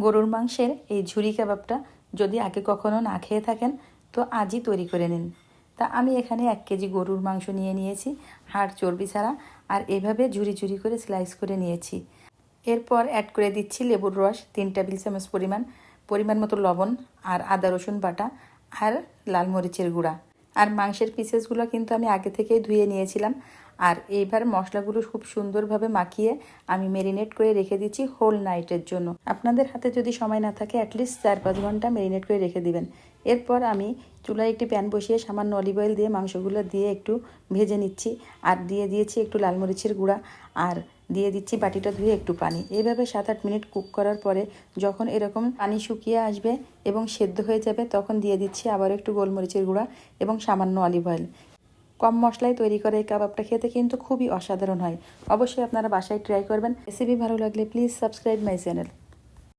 গরুর মাংসের এই ঝুরি কাবাবটা যদি আগে কখনো না খেয়ে থাকেন তো আজই তৈরি করে নিন। তা আমি এখানে 1 কেজি গরুর মাংস নিয়েছি, হাড় চর্বি ছাড়া, আর এভাবে ঝুরি ঝুরি করে স্লাইস করে নিয়েছি। এরপর অ্যাড করে দিচ্ছি লেবুর রস 3 টেবিল চামচ পরিমাণ মতো লবণ, আর আদা রসুন বাটা, আর লাল মরিচের গুঁড়া। আর মাংসের পিসেসগুলো কিন্তু আমি আগে থেকেই ধুয়ে নিয়েছিলাম। আর এইবার মশলাগুলো খুব সুন্দরভাবে মাখিয়ে আমি ম্যারিনেট করে রেখে দিচ্ছি হোল নাইটের জন্য। আপনাদের হাতে যদি সময় না থাকে অ্যাটলিস্ট 4-5 ঘন্টা ম্যারিনেট করে রেখে দিবেন। এরপর আমি চুলায় একটি প্যান বসিয়ে সামান্য অলিভ অয়েল দিয়ে মাংসগুলো দিয়ে একটু ভেজে নিচ্ছি। আর দিয়ে দিয়েছি একটু লাল মরিচের গুঁড়া, আর দিয়ে দিচ্ছি বাটিটা ধুয়ে একটু পানি। এইভাবে 7-8 মিনিট কুক করার পরে যখন এরকম পানি শুকিয়ে আসবে এবং সেদ্ধ হয়ে যাবে, তখন দিয়ে দিচ্ছি আবার একটু গোলমরিচের গুঁড়া এবং সামান্য অলিভ অয়েল। কম মশলায় তৈরি করা এই কাবাবটা খেতে কিন্তু খুবই অসাধারণ হয়। অবশ্যই আপনারা বাসায় ট্রাই করবেন। রেসিপি ভালো লাগলে প্লিজ সাবস্ক্রাইব মাই চ্যানেল।